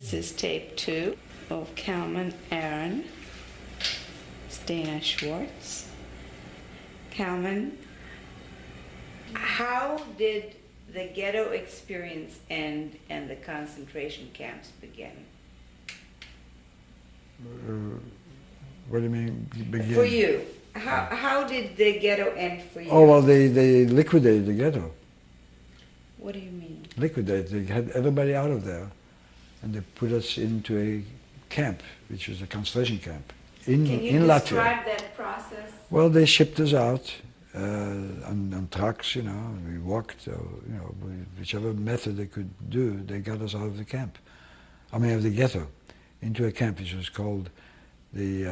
This is tape 2 of Kalman Aron, Dana Schwartz. Kalman, how did the ghetto experience end and the concentration camps begin? What do you mean, begin? For you. How did the ghetto end for you? Oh, well, they liquidated the ghetto. What do you mean? Liquidated. They had everybody out of there, and they put us into a camp, which was a concentration camp in Latvia. Can you describe that process? Well, they shipped us out on trucks, you know. We walked, whichever method they could do, they got us out of the camp. I mean, of the ghetto, into a camp which was called the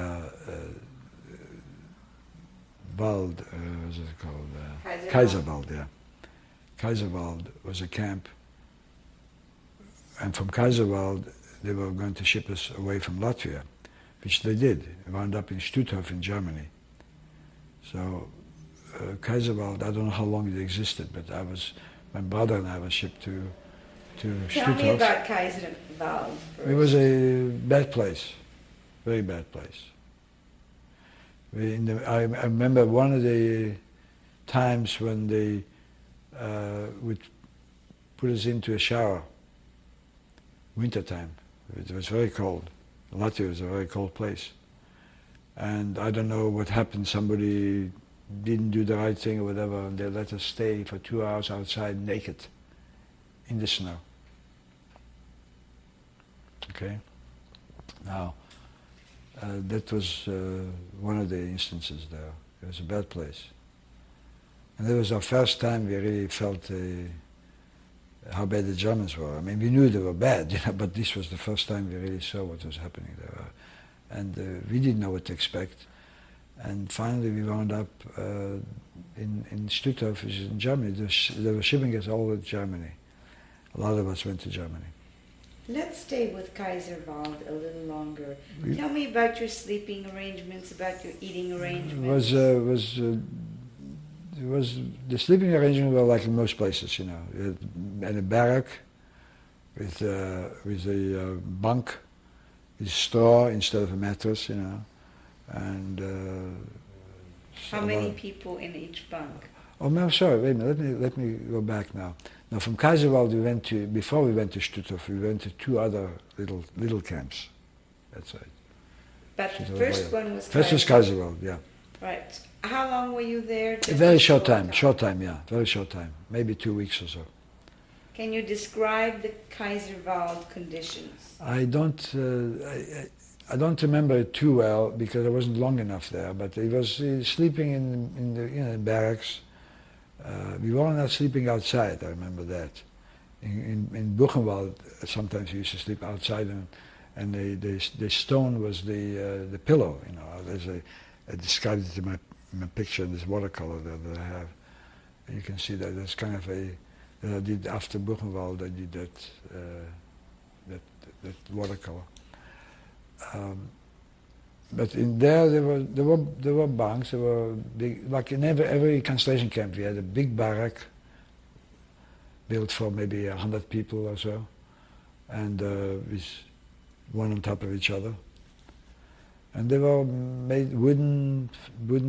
Wald, what's it called? Kaiserwald, yeah. Kaiserwald was a camp, and from Kaiserwald they were going to ship us away from Latvia, which they did. We wound up in Stutthof in Germany. So Kaiserwald, I don't know how long it existed, but my brother and I were shipped to Stutthof. Tell me about Kaiserwald first. It was a bad place, very bad place. I remember one of the times when they would put us into a shower, wintertime. It was very cold. Latvia was a very cold place. And I don't know what happened, somebody didn't do the right thing or whatever, and they let us stay for 2 hours outside naked in the snow. Okay? Now, that was one of the instances there. It was a bad place. And that was our first time we really felt how bad the Germans were. I mean, we knew they were bad, you know, but this was the first time we really saw what was happening there. And we didn't know what to expect. And finally we wound up in Stutthof, which is in Germany. They were shipping us all to Germany. A lot of us went to Germany. Let's stay with Kaiserwald a little longer. Tell me about your sleeping arrangements, about your eating arrangements. The sleeping arrangements were like in most places, you know. In a barrack with a bunk, with straw instead of a mattress, you know. And how many people in each bunk? Oh, no, sorry, wait a minute, let me go back now. Now from Kaiserwald before we went to Stutthof, we went to 2 other little camps. That's right. But the first one was First was Kaiserwald, yeah. Right. How long were you there? A very short time, yeah, very short time, maybe 2 weeks or so. Can you describe the Kaiserwald conditions? I don't remember it too well because I wasn't long enough there, but it was sleeping in the barracks. We were not sleeping outside, I remember that. In Buchenwald, sometimes we used to sleep outside, and the stone was the pillow, you know. I described it in my picture in this watercolor that I have. And you can see that that's kind of that I did after Buchenwald. I did that watercolor. But in there were bunks. There were big, like in every concentration camp, we had a big barrack built for maybe 100 people or so, and with one on top of each other. And they were made wooden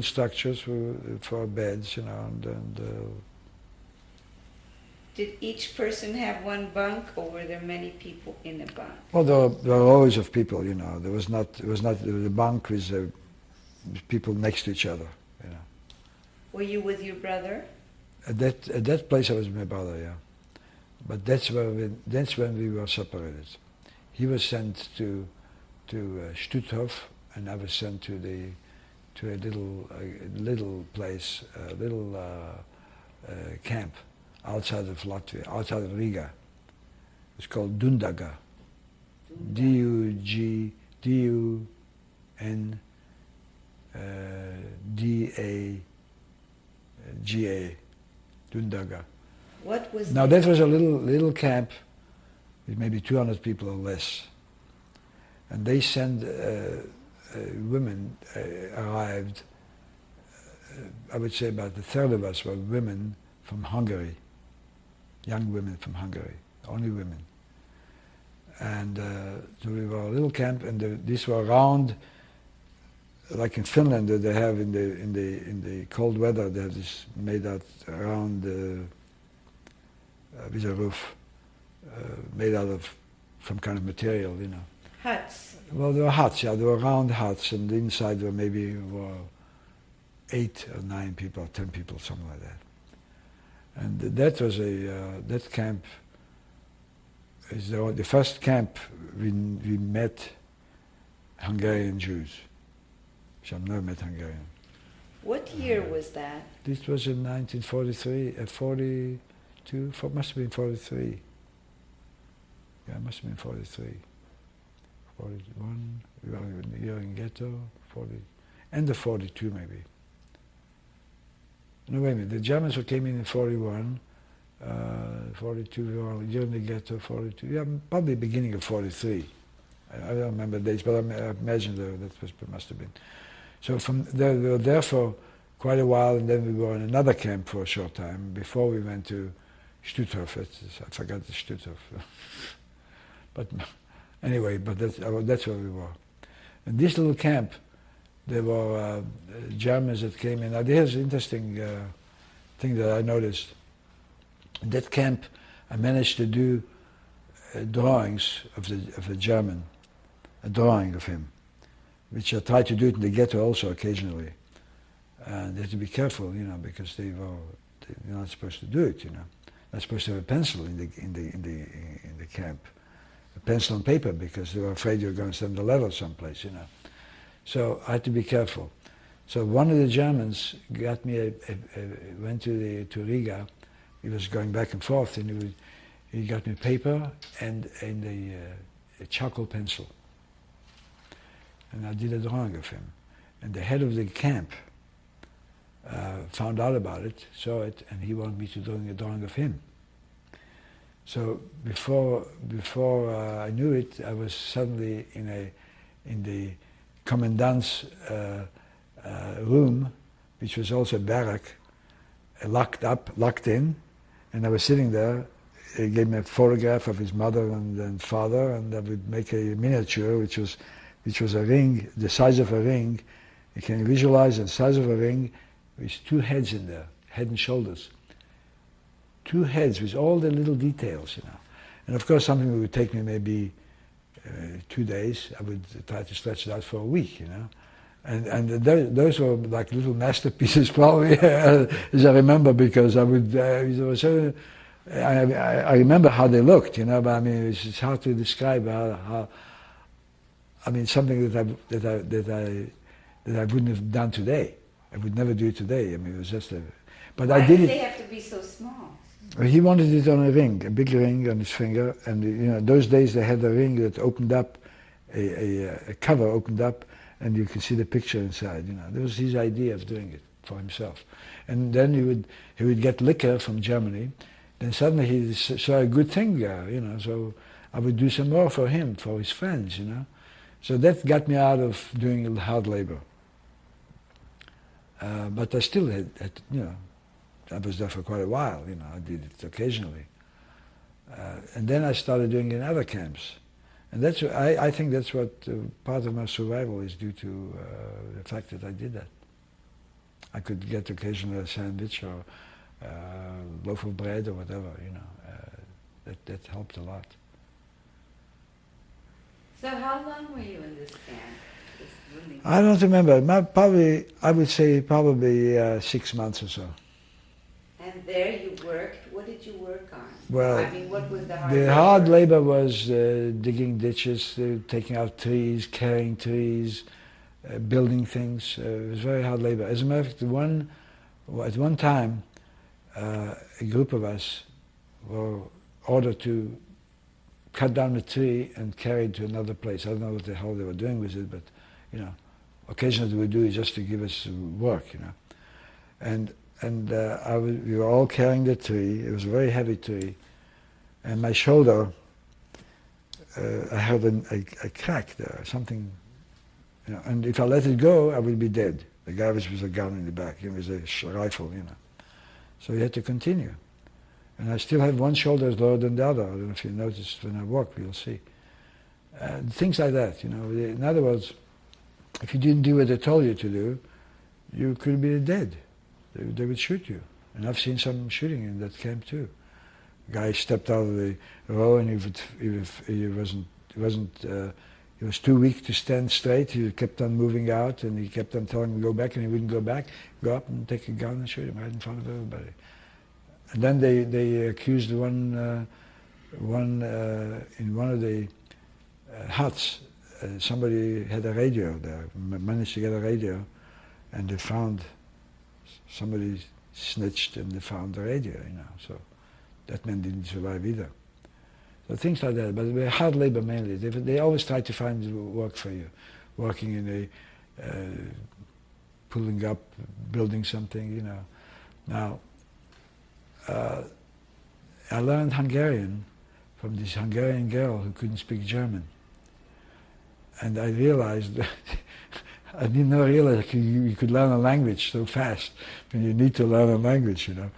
structures for beds, you know. And did each person have one bunk, or were there many people in a bunk? Well, there were rows of people, you know. There was not the bunk with people next to each other, you know. Were you with your brother? At that place, I was with my brother, yeah. But that's when we were separated. He was sent to Stutthof, and I was sent to a little place, camp outside of Latvia, outside of Riga. It's called Dundaga. D-U-N-D-A-G-A. Dundaga. What was Now that was a little camp with maybe 200 people or less. And they sent women arrived, I would say about a third of us were women from Hungary, young women from Hungary, only women. And so we were a little camp, and these were round, like in Finland, that they have in the cold weather. They have this made out round with a roof, made out of some kind of material, you know. Huts. Well, there were huts, yeah. There were round huts, and inside there maybe were 8 or 9 people, or 10 people, something like that. And that was that camp is the first camp we met Hungarian Jews. So I've never met Hungarian. What year was that? This was in 1943, 42, must have been 43. Yeah, it must have been 43. 41, we were in the year in ghetto, 40, end of 42 maybe. No, wait a minute, the Germans who came in 41, 42, we were a year in the ghetto, 42, yeah, probably beginning of 43. I don't remember dates, but I imagine that must have been. So from there, we were there for quite a while, and then we were in another camp for a short time before we went to Stutthof. I forgot the Stutthof. But anyway, but that's where we were. In this little camp, there were Germans that came in. Now here's an interesting thing that I noticed. In that camp, I managed to do drawings of the German, a drawing of him, which I tried to do it in the ghetto also occasionally. And they had to be careful, you know, because they're not supposed to do it, you know. Not supposed to have a pencil in the camp, a pencil and paper, because they were afraid you were going to send a letter someplace, you know. So I had to be careful. So one of the Germans got me went to Riga. He was going back and forth, and he got me paper and a charcoal pencil. And I did a drawing of him. And the head of the camp found out about it, saw it, and he wanted me to do a drawing of him. So before I knew it, I was suddenly in the commandant's room, which was also a barrack, locked in, and I was sitting there. He gave me a photograph of his mother and father, and I would make a miniature, which was a ring, the size of a ring. You can visualize the size of a ring with 2 heads in there, head and shoulders. 2 heads with all the little details, you know. And of course, something that would take me maybe 2 days, I would try to stretch it out for a week, you know. And those were like little masterpieces, probably, as I remember, because I remember how they looked, you know. But I mean, it's hard to describe how. I mean, something that I wouldn't have done today. I would never do it today. I mean, it was just a. But Why I did did it. they have to be so small? He wanted it on a ring, a big ring on his finger, and you know, those days they had a ring that opened up, a cover opened up, and you could see the picture inside. You know, that was his idea of doing it for himself. And then he would get liquor from Germany. Then suddenly he saw a good thing there, you know. So I would do some more for him, for his friends, you know. So that got me out of doing hard labor. But I still had, you know, I was there for quite a while, you know, I did it occasionally. And then I started doing it in other camps. And that's, I think that's what part of my survival is due to the fact that I did that. I could get occasionally a sandwich or a loaf of bread or whatever, you know. That helped a lot. So how long were you in this camp? I don't remember. I would say probably 6 months or so. And there you worked. What did you work on? Well, I mean, what was the hard the labor? hard labor was digging ditches, taking out trees, carrying trees, building things. It was very hard labor. As a matter of fact, at one time, a group of us were ordered to cut down a tree and carry it to another place. I don't know what the hell they were doing with it, but you know, occasionally they would do it just to give us work, you know. And we were all carrying the tree. It was a very heavy tree, and my shoulder, I had a crack there, something, you know. And if I let it go, I would be dead. The guy was with a gun in the back, it was a rifle, you know. So you had to continue. And I still have one shoulder lower than the other. I don't know if you noticed when I walk, you'll see. Things like that, you know. In other words, if you didn't do what they told you to do, you could be dead. They would shoot you. And I've seen some shooting in that camp too. Guy stepped out of the row and he was too weak to stand straight. He kept on moving out, and he kept on telling him to go back, and he wouldn't go back. Go up and take a gun and shoot him right in front of everybody. And then they accused one in one of the huts. Somebody had a radio there, managed to get a radio, and they found somebody snitched, and they found the radio, you know. So that man didn't survive either. So things like that, but we're hard labor mainly. They always try to find work for you, working in a, pulling up, building something, you know. Now, I learned Hungarian from this Hungarian girl who couldn't speak German. And I realized that I did not realize you could learn a language so fast when you need to learn a language, you know.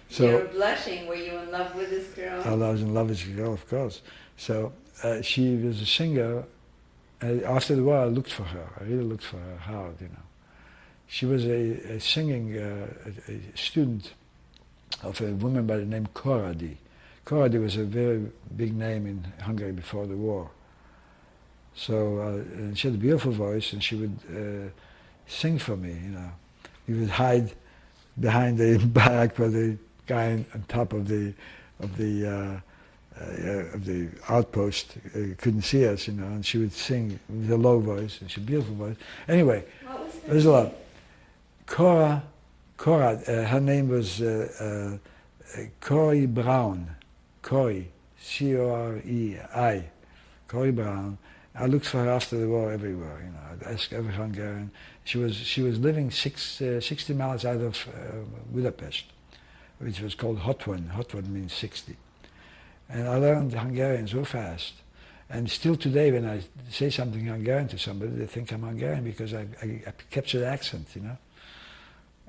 So you were blushing. Were you in love with this girl? I was in love with this girl, of course. So she was a singer. After the war, I looked for her. I really looked for her hard, you know. She was a singing a student of a woman by the name Koradi. Koradi was a very big name in Hungary before the war. So and she had a beautiful voice, and she would sing for me, you know. We would hide behind the barrack where the guy on top of the outpost couldn't see us, you know, and she would sing with a low voice, and she had a beautiful voice. Anyway, there's a lot. Cora, her name was Corey Brown, Corey, C-O-R-E-I, Corey Brown. I looked for her after the war everywhere, you know. I'd ask every Hungarian. She was living 60 miles out of Budapest, which was called Hotvan. Hotvan means 60. And I learned Hungarian so fast. And still today, when I say something Hungarian to somebody, they think I'm Hungarian because I captured the accent, you know.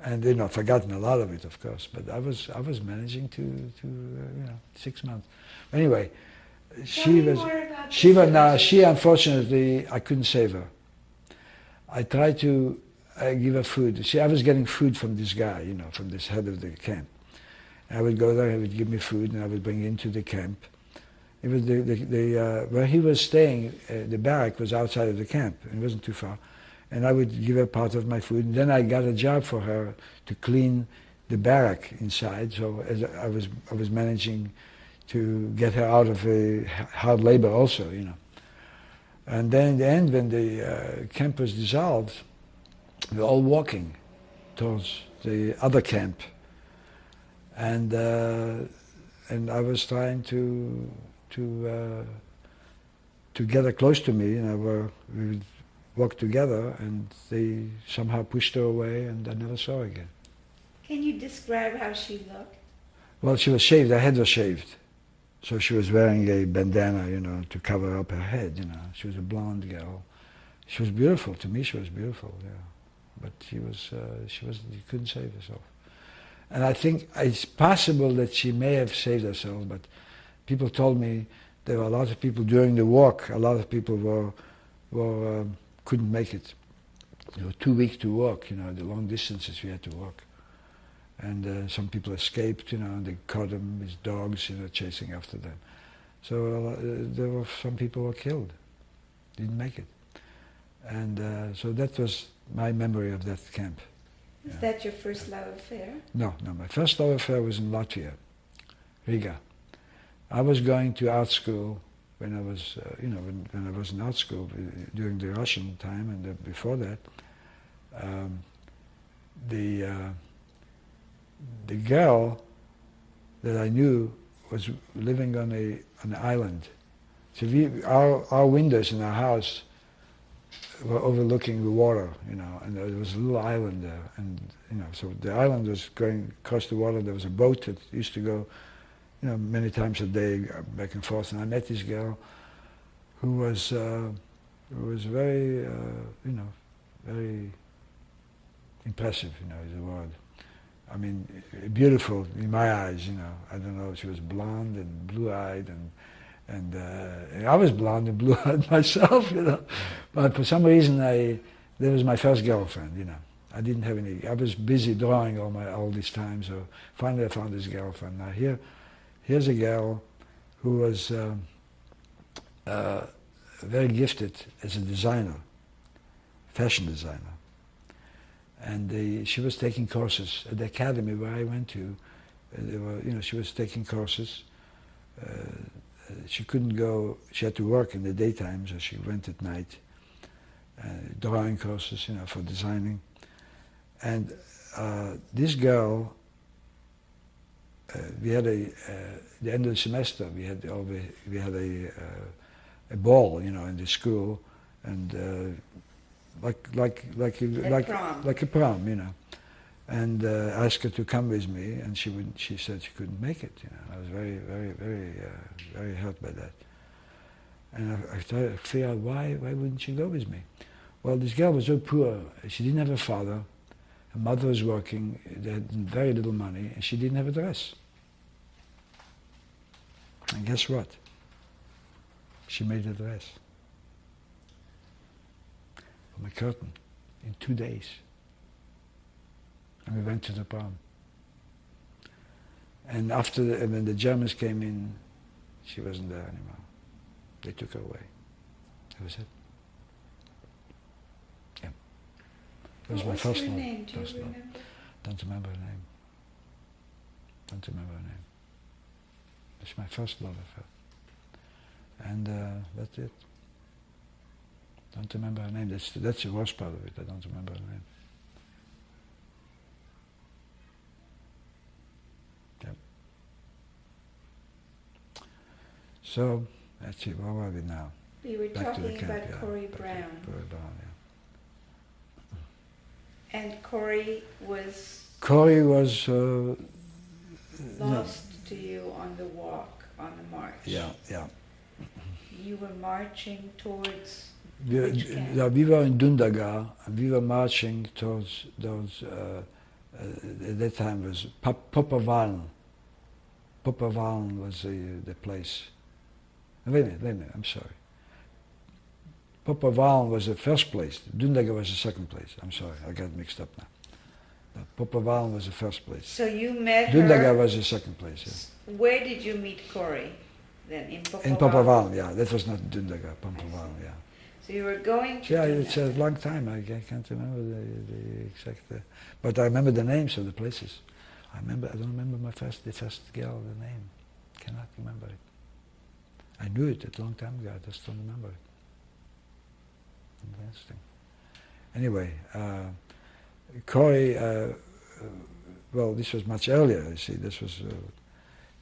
And you know, I've forgotten a lot of it, of course. But I was managing to you know, 6 months. Anyway, she unfortunately, I couldn't save her. I tried to give her food. I was getting food from this guy, you know, from this head of the camp. I would go there, he would give me food, and I would bring it into the camp. It was where he was staying, the barrack was outside of the camp, it wasn't too far. And I would give her part of my food, and then I got a job for her to clean the barrack inside, so as I was managing to get her out of hard labor also, you know. And then in the end, when the camp was dissolved, we were all walking towards the other camp. And I was trying to get her close to me, and we would walk together, and they somehow pushed her away, and I never saw her again. Can you describe how she looked? Well, she was shaved, her head was shaved. So she was wearing a bandana, you know, to cover up her head, you know. She was a blonde girl. She was beautiful. To me, she was beautiful, yeah. But you couldn't save herself. And I think it's possible that she may have saved herself, but people told me there were a lot of people during the walk, a lot of people couldn't make it. They were too weak to walk, you know, the long distances we had to walk. And some people escaped, you know, and they caught them with dogs, you know, chasing after them. So there were some people were killed, didn't make it. And so that was my memory of that camp. Was that your first love affair? No, my first love affair was in Latvia, Riga. I was going to art school when I was, you know, when I was in art school during the Russian time, and before that, the girl that I knew was living on an island. So our windows in our house were overlooking the water, you know, and there was a little island there, and you know, so the island was going across the water. There was a boat that used to go, you know, many times a day back and forth. And I met this girl who was very, you know, very impressive, you know, is the word. I mean, beautiful in my eyes, you know. I don't know, she was blonde and blue-eyed, And I was blonde and blue-eyed myself, you know. But for some reason, that was my first girlfriend, you know. I didn't have any. I was busy drawing all this time, so finally I found this girlfriend. Now here's a girl who was very gifted as a designer, fashion designer, and she was taking courses at the academy where I went to. She was taking courses. She couldn't go. She had to work in the daytime, so she went at night. Drawing courses, you know, for designing. And this girl, we had the end of the semester. We had a ball, you know, in the school, and like a prom, you know. And I asked her to come with me, and she said she couldn't make it. You know, I was very hurt by that. And I tried to figure out why wouldn't she go with me? Well, this girl was so poor. She didn't have a father. Her mother was working. They had very little money, and she didn't have a dress. And guess what? She made a dress from a curtain in 2 days. And we went to the prom. And when the Germans came in, she wasn't there anymore. They took her away. That was it. Yeah. That was my first love. Name? Do you remember? Don't remember her name. Don't remember her name. It's my first love affair. And that's it. Don't remember her name. That's the worst part of it. I don't remember her name. Yep. So that's it. Where are we now? We were Back to the talking camp, about yeah. Corey Back to Brown. Corey Brown, yeah. And Corey was lost to you on the walk, on the march. Yeah. You were marching towards We were in Dundaga, and we were marching towards those. At that time was Popavalen. Popavalen was the place. Wait a minute. I'm sorry. Popavalen was the first place. Dundaga was the second place. I'm sorry, I got mixed up now. Popavalen was the first place. So you met Dundaga her. was the second place. Yeah. Where did you meet Corey? Then in Popavalen. In Popavalen, yeah. That was not Dundaga. Popavalen, yeah. So you were going to. Yeah, it's a long time. I can't remember the exact. But I remember the names of the places. I don't remember the first girl, the name. Cannot remember it. I knew it a long time ago. I just don't remember it. Interesting. Anyway, Corey. Well, this was much earlier. You see, this was.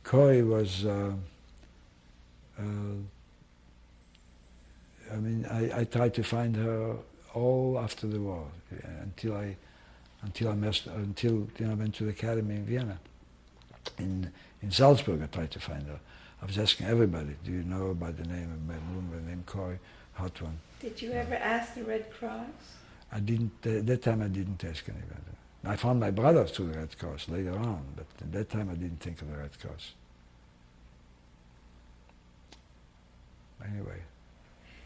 Corey was. I tried to find her all after the war until I went to the academy in Vienna. In Salzburg, I tried to find her. I was asking everybody, "Do you know about the name of a woman named Corey? Hot one." Did you ever ask the Red Cross? I didn't. That time I didn't ask anybody. I found my brother through the Red Cross later on, but at that time I didn't think of the Red Cross. Anyway.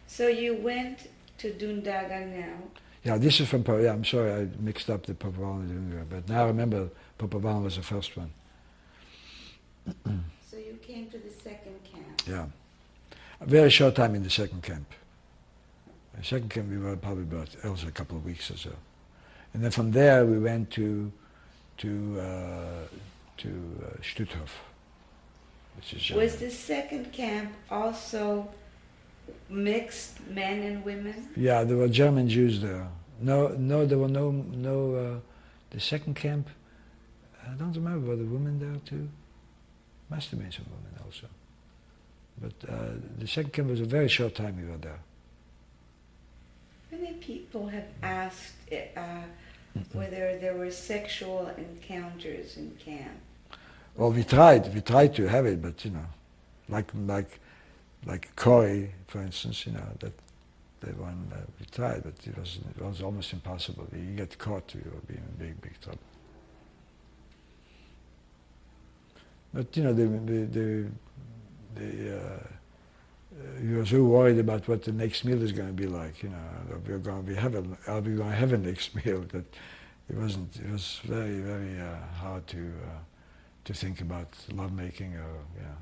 So you went to Dundaga now. Yeah, this is from Popavalen. Yeah, I'm sorry, I mixed up the Popavalen and Dundaga, but now I remember Popavalen was the first one. So you came to the second camp. Yeah. A very short time in the second camp. The second camp we were probably about also a couple of weeks or so. And then from there we went to Stutthof, which is Germany. Was the second camp also mixed men and women? Yeah, there were German Jews there. No, there were no. The second camp, I don't remember. Were the women there too? Must have been some women also. But the second camp was a very short time we were there. Many people have asked whether there were sexual encounters in camp. Well, we tried to have it, but like Corey, for instance, that the one we tried, but it was almost impossible. You get caught, you will be in big trouble. But you were so worried about what the next meal is going to be like, you know, are we going to have a next meal, that it wasn't, it was very, very hard to think about lovemaking, or, yeah,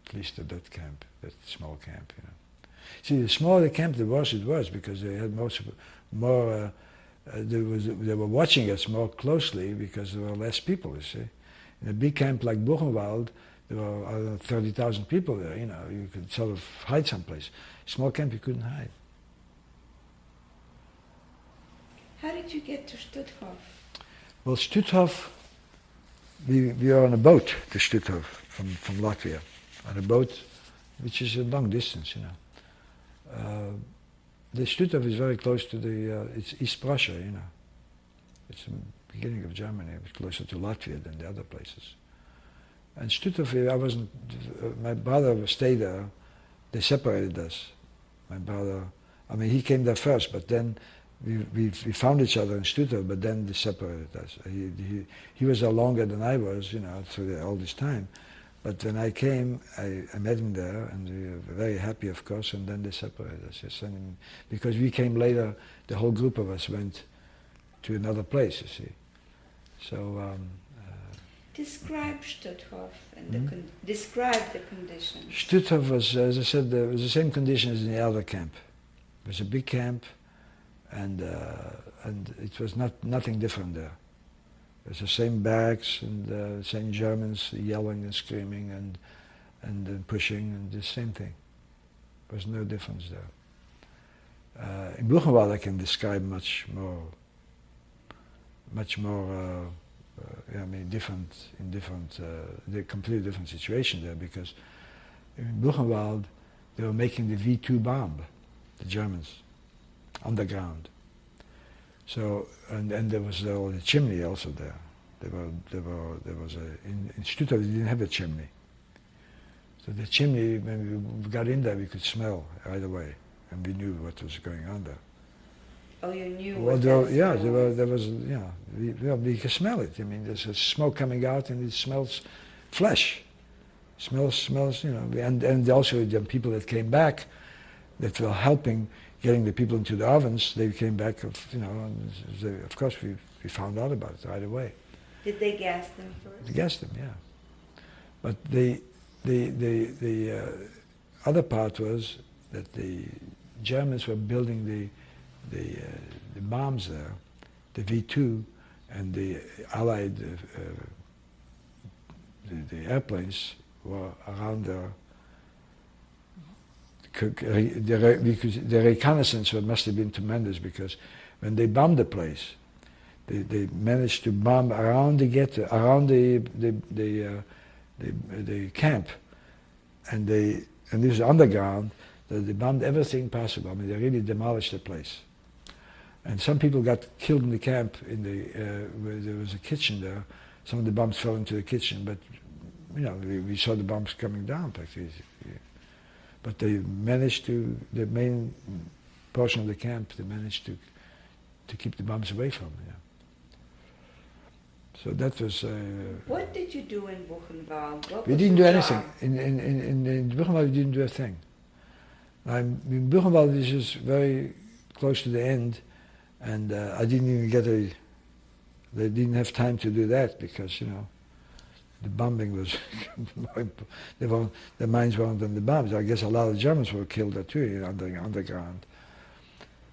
at least at that camp, that small camp, you know. See, the smaller the camp it was because they had more they were watching us more closely because there were less people, you see. In a big camp like Buchenwald, there were 30,000 people there, you know, you could sort of hide someplace. Small camp, you couldn't hide. How did you get to Stutthof? Well, Stutthof, we were on a boat to Stutthof from Latvia, on a boat which is a long distance, you know. The Stutthof is very close to it's East Prussia, you know. It's the beginning of Germany. It was closer to Latvia than the other places. And Stutthof, my brother stayed there. They separated us. My brother, I mean, he came there first, but then we found each other in Stutthof, but then they separated us. He was there longer than I was, you know, through all this time. But when I came, I met him there, and we were very happy, of course, and then they separated us. Yes. And because we came later, the whole group of us went to another place, you see. So... describe Stutthof and describe the conditions. Stutthof was, as I said, there was the same conditions as in the other camp. It was a big camp, and it was nothing different there. It was the same barracks and same Germans yelling and screaming and pushing, and the same thing. There was no difference there. In Buchenwald I can describe much more. I mean, the completely different situation there, because in Buchenwald they were making the V2 bomb, the Germans, underground. So and there was the chimney also there. There was in Stutthof we didn't have a chimney. So the chimney, when we got in there, we could smell right away, and we knew what was going on there. Oh, you knew Well, what there was, yeah, we could smell it. I mean, there's a smoke coming out, and it smells flesh. Smells, you know, and also the people that came back, that were helping getting the people into the ovens, they came back, you know, and of course we found out about it right away. Did they gas them first? They gassed them, yeah. But the other part was that the Germans were building the bombs there, the V2, and the Allied the airplanes were around there. The reconnaissance must have been tremendous, because when they bombed the place, they managed to bomb around the ghetto, around the camp, and this is underground. They bombed everything possible. I mean, they really demolished the place. And some people got killed in the camp. Where there was a kitchen there. Some of the bombs fell into the kitchen, but you know, we saw the bombs coming down practically. But they managed to, the main portion of the camp, they managed to keep the bombs away from. Yeah. So that was. What did you do in Buchenwald? What we was didn't do your anything. job? In Buchenwald, we didn't do a thing. In Buchenwald is just very close to the end, and I didn't even get a. They didn't have time to do that, because you know, the bombing was. The mines weren't on the bombs. I guess a lot of Germans were killed there too, underground.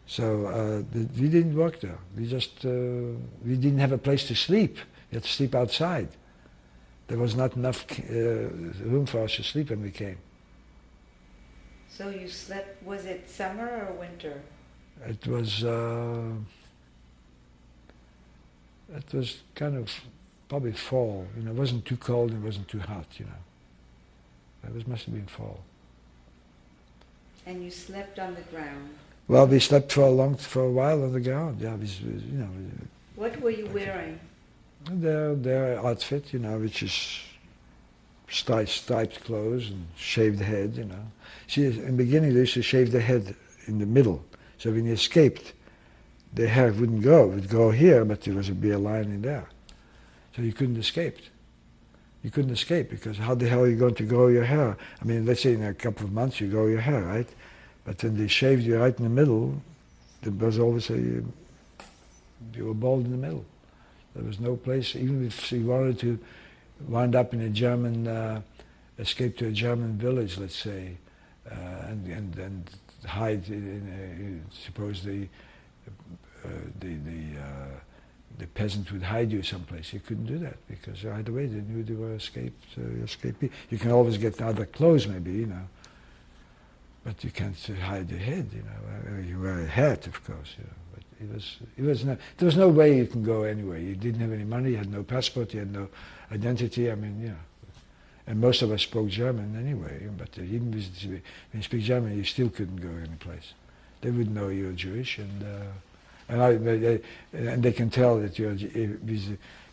So we didn't work there. We just we didn't have a place to sleep. We had to sleep outside. There was not enough room for us to sleep when we came. So you slept, was it summer or winter? It was kind of probably fall. You know, it wasn't too cold, it wasn't too hot, you know. It must have been fall. And you slept on the ground? Well, we slept for a while on the ground. Yeah, you know. What were you wearing? Their outfit, you know, which is striped clothes and shaved head, you know. See, in the beginning they used to shave the head in the middle, so when you escaped, the hair wouldn't grow. It would grow here, but there would be a line in there, so you couldn't escape. You couldn't escape because how the hell are you going to grow your hair? I mean, let's say in a couple of months you grow your hair, right? But when they shaved you right in the middle, there was always you were bald in the middle. There was no place, even if you wanted to wind up in a German, escape to a German village, let's say, and hide suppose the peasant would hide you someplace. You couldn't do that because right away they knew they were escapee. You can always get other clothes, maybe, you know, but you can't hide your head, you know. You wear a hat, of course, you know. But there was no way you can go anywhere. You didn't have any money. You had no passport. You had no identity. I mean, you know. And most of us spoke German anyway. But even when you speak German, you still couldn't go any place. They would know you're Jewish, and they can tell that you're.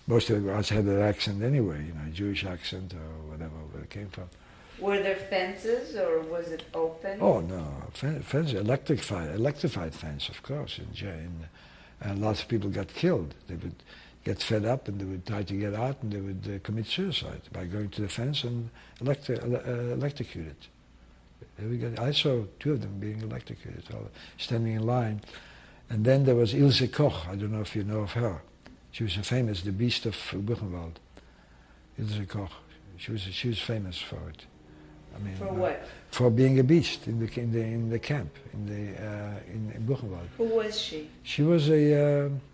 Most of us had an accent anyway, you know, Jewish accent or whatever where it came from. Were there fences or was it open? Oh no, fence, electrified fence, of course. And lots of people got killed. They would get fed up and they would try to get out and they would commit suicide by going to the fence and electrocuted. I saw 2 of them being electrocuted, standing in line. And then there was Ilse Koch. I don't know if you know of her. She was famous, the Beast of Buchenwald. Ilse Koch. She was famous for it. I mean, for what? For being a beast in the camp in Buchenwald. Who was she? She was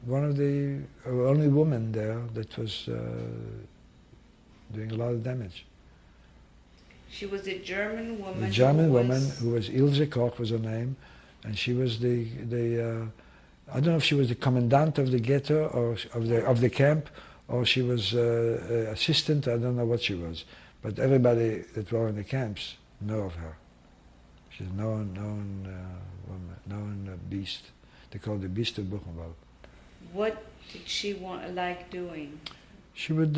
one of the only woman there that was doing a lot of damage. She was a German woman. A German woman who was Ilse Koch was her name, and she was the I don't know if she was the commandant of the ghetto or of the camp, or she was assistant. I don't know what she was. But everybody that were in the camps know of her. She's a known woman, known beast. They call the Beast of Buchenwald. What did she like doing? She would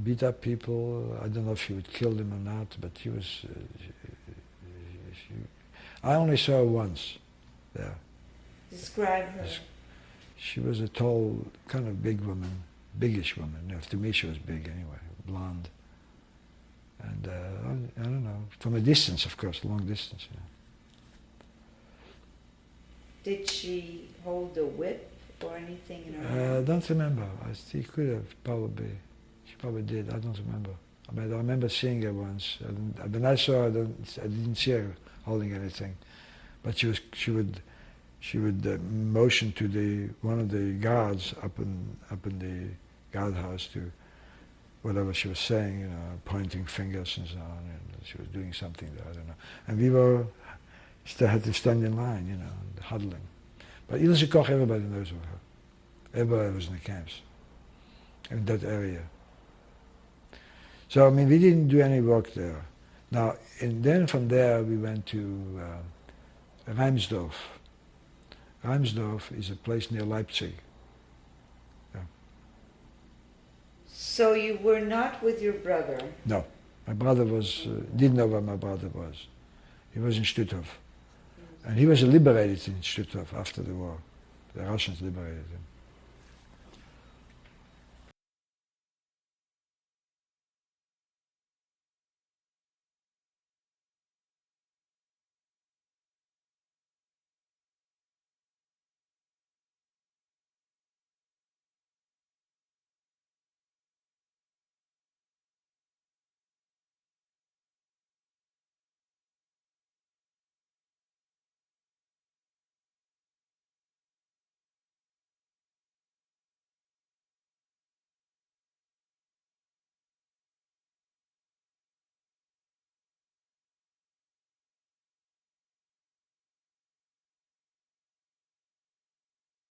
beat up people. I don't know if she would kill them or not, but she was. I only saw her once there. Describe her. She was a tall, kind of big woman, biggish woman. You know, to me she was big anyway, blonde. And I don't know, from a distance, of course, long distance. Yeah. Did she hold a whip or anything in her hand? I don't remember. She could have, probably. She probably did. I don't remember. I mean, I remember seeing her once. When I saw her, I didn't see her holding anything. But she would motion to one of the guards up in the guardhouse to whatever she was saying, you know, pointing fingers and so on, and she was doing something there, I don't know. And we still had to stand in line, you know, huddling. But Ilse Koch, everybody knows of her. Everybody was in the camps, in that area. So, I mean, we didn't do any work there. Now, and then from there we went to Reimsdorf. Reimsdorf is a place near Leipzig. So you were not with your brother? No. My brother didn't know where my brother was. He was in Stutthof. And he was liberated in Stutthof after the war. The Russians liberated him.